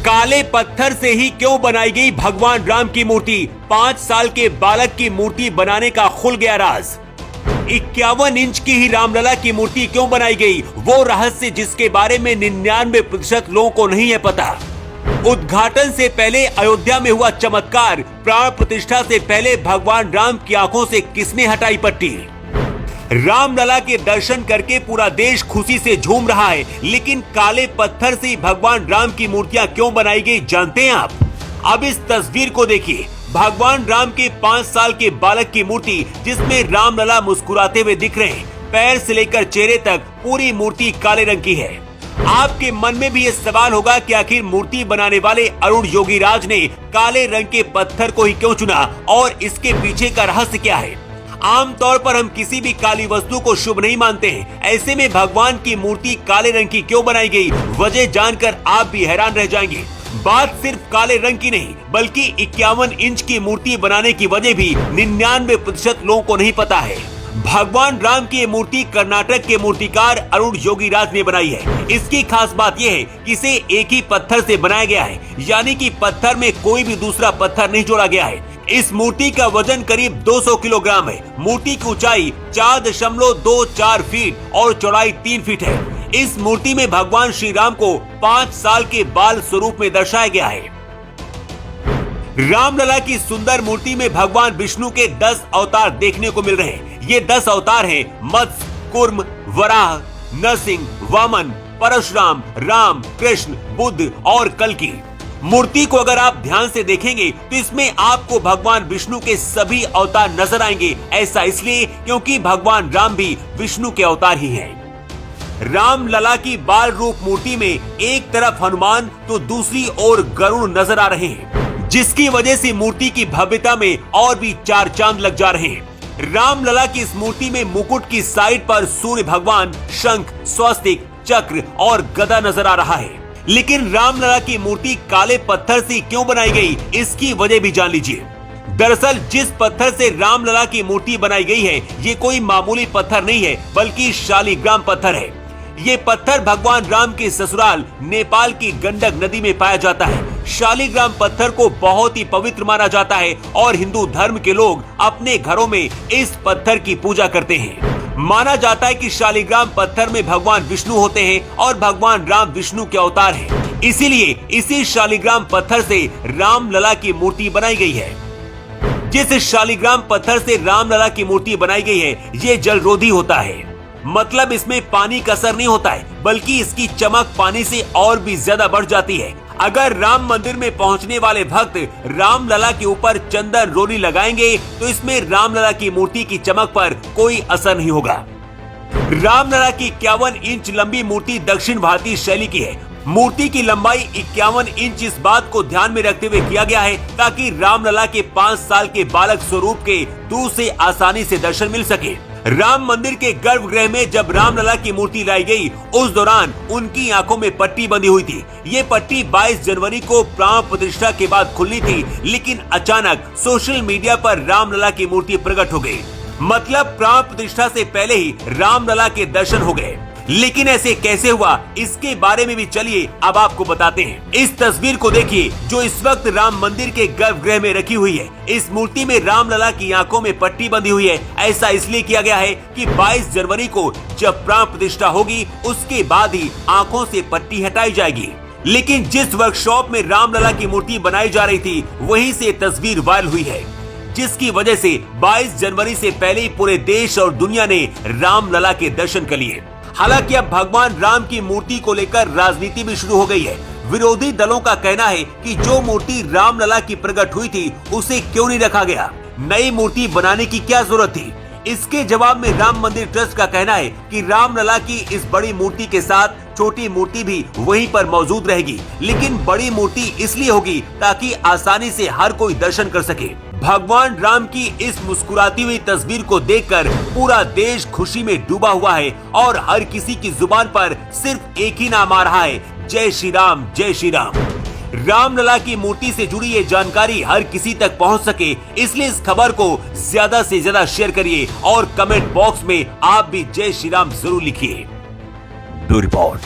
काले पत्थर से ही क्यों बनाई गई भगवान राम की मूर्ति? 5 साल के बालक की मूर्ति बनाने का खुल गया राज। 51 इंच की ही रामलला की मूर्ति क्यों बनाई गई? वो रहस्य जिसके बारे में 99% लोगों को नहीं है पता। उद्घाटन से पहले अयोध्या में हुआ चमत्कार, प्राण प्रतिष्ठा से पहले भगवान राम की आंखों से किसने हटाई पट्टी? रामलला के दर्शन करके पूरा देश खुशी से झूम रहा है, लेकिन काले पत्थर से भगवान राम की मूर्तियां क्यों बनाई गई जानते हैं आप? अब इस तस्वीर को देखिए। भगवान राम के 5 साल के बालक की मूर्ति जिसमें रामलला मुस्कुराते हुए दिख रहे हैं। पैर से लेकर चेहरे तक पूरी मूर्ति काले रंग की है। आपके मन में भी ये सवाल होगा कि आखिर मूर्ति बनाने वाले अरुण योगीराज ने काले रंग के पत्थर को ही क्यों चुना और इसके पीछे का रहस्य क्या है? आमतौर पर हम किसी भी काली वस्तु को शुभ नहीं मानते हैं। ऐसे में भगवान की मूर्ति काले रंग की क्यों बनाई गई, वजह जानकर आप भी हैरान रह जाएंगे। बात सिर्फ काले रंग की नहीं, बल्कि 51 इंच की मूर्ति बनाने की वजह भी 99% लोगों को नहीं पता है। भगवान राम की ये मूर्ति कर्नाटक के मूर्तिकार अरुण योगीराज ने बनाई है। इसकी खास बात यह है कि इसे एक ही पत्थर से बनाया गया है, यानी कि पत्थर में कोई भी दूसरा पत्थर नहीं जोड़ा गया है। इस मूर्ति का वजन करीब 200 किलोग्राम है। मूर्ति की ऊंचाई 4.24 फीट और चौड़ाई 3 फीट है। इस मूर्ति में भगवान श्री राम को 5 साल के बाल स्वरूप में दर्शाया गया है। रामलला की सुंदर मूर्ति में भगवान विष्णु के 10 अवतार देखने को मिल रहे हैं। ये 10 अवतार हैं मत्स्य, कूर्म, वराह, नरसिंह, वामन, परशुराम, राम, कृष्ण, बुद्ध और कल्कि। मूर्ति को अगर आप ध्यान से देखेंगे तो इसमें आपको भगवान विष्णु के सभी अवतार नजर आएंगे। ऐसा इसलिए क्योंकि भगवान राम भी विष्णु के अवतार ही हैं। रामलला की बाल रूप मूर्ति में एक तरफ हनुमान तो दूसरी ओर गरुड़ नजर आ रहे हैं, जिसकी वजह से मूर्ति की भव्यता में और भी 4 चांद लग जा रहे हैं। रामलला की इस मूर्ति में मुकुट की साइड पर सूर्य भगवान, शंख, स्वस्तिक, चक्र और गदा नजर आ रहा है। लेकिन रामलला की मूर्ति काले पत्थर से क्यों बनाई गई, इसकी वजह भी जान लीजिए। दरअसल जिस पत्थर से रामलला की मूर्ति बनाई गई है, ये कोई मामूली पत्थर नहीं है, बल्कि शालिग्राम पत्थर है। ये पत्थर भगवान राम के ससुराल नेपाल की गंडक नदी में पाया जाता है। शालिग्राम पत्थर को बहुत ही पवित्र माना जाता है और हिंदू धर्म के लोग अपने घरों में इस पत्थर की पूजा करते हैं। माना जाता है कि शालिग्राम पत्थर में भगवान विष्णु होते हैं और भगवान राम विष्णु के अवतार हैं। इसीलिए इसी शालिग्राम पत्थर से रामलला की मूर्ति बनाई गई है। जिस शालिग्राम पत्थर से रामलला की मूर्ति बनाई गई है, ये जलरोधी होता है। मतलब इसमें पानी का असर नहीं होता है, बल्कि इसकी चमक पानी से और भी ज्यादा बढ़ जाती है। अगर राम मंदिर में पहुंचने वाले भक्त रामलला के ऊपर चंदन रोली लगाएंगे तो इसमें रामलला की मूर्ति की चमक पर कोई असर नहीं होगा। रामलला की 51 इंच लंबी मूर्ति दक्षिण भारतीय शैली की है। मूर्ति की लंबाई 51 इंच इस बात को ध्यान में रखते हुए किया गया है ताकि रामलला के 5 साल के बालक स्वरूप के दूर से आसानी से दर्शन मिल सके। राम मंदिर के गर्भगृह में जब रामलला की मूर्ति लाई गई, उस दौरान उनकी आंखों में पट्टी बंधी हुई थी। ये पट्टी 22 जनवरी को प्राण प्रतिष्ठा के बाद खुलनी थी, लेकिन अचानक सोशल मीडिया पर रामलला की मूर्ति प्रकट हो गई। मतलब प्राण प्रतिष्ठा से पहले ही रामलला के दर्शन हो गए। लेकिन ऐसे कैसे हुआ, इसके बारे में भी चलिए अब आपको बताते हैं। इस तस्वीर को देखिए जो इस वक्त राम मंदिर के गर्भगृह में रखी हुई है। इस मूर्ति में रामलला की आंखों में पट्टी बंधी हुई है। ऐसा इसलिए किया गया है कि 22 जनवरी को जब प्राण प्रतिष्ठा होगी, उसके बाद ही आंखों से पट्टी हटाई जाएगी। लेकिन जिस वर्कशॉप में रामलला की मूर्ति बनाई जा रही थी, वहीं से तस्वीर वायरल हुई है, जिसकी वजह से 22 जनवरी से पहले ही पूरे देश और दुनिया ने रामलला के दर्शन कर लिए। हालांकि अब भगवान राम की मूर्ति को लेकर राजनीति भी शुरू हो गई है। विरोधी दलों का कहना है कि जो मूर्ति रामलला की प्रकट हुई थी, उसे क्यों नहीं रखा गया, नई मूर्ति बनाने की क्या जरूरत थी। इसके जवाब में राम मंदिर ट्रस्ट का कहना है कि रामलला की इस बड़ी मूर्ति के साथ छोटी मूर्ति भी वहीं पर मौजूद रहेगी, लेकिन बड़ी मूर्ति इसलिए होगी ताकि आसानी से हर कोई दर्शन कर सके। भगवान राम की इस मुस्कुराती हुई तस्वीर को देखकर पूरा देश खुशी में डूबा हुआ है और हर किसी की जुबान पर सिर्फ एक ही नाम आ रहा है, जय श्री राम, जय श्री राम। रामलला की मूर्ति से जुड़ी ये जानकारी हर किसी तक पहुंच सके, इसलिए इस खबर को ज्यादा से ज्यादा शेयर करिए और कमेंट बॉक्स में आप भी जय श्री राम जरूर लिखिए। Bureau report.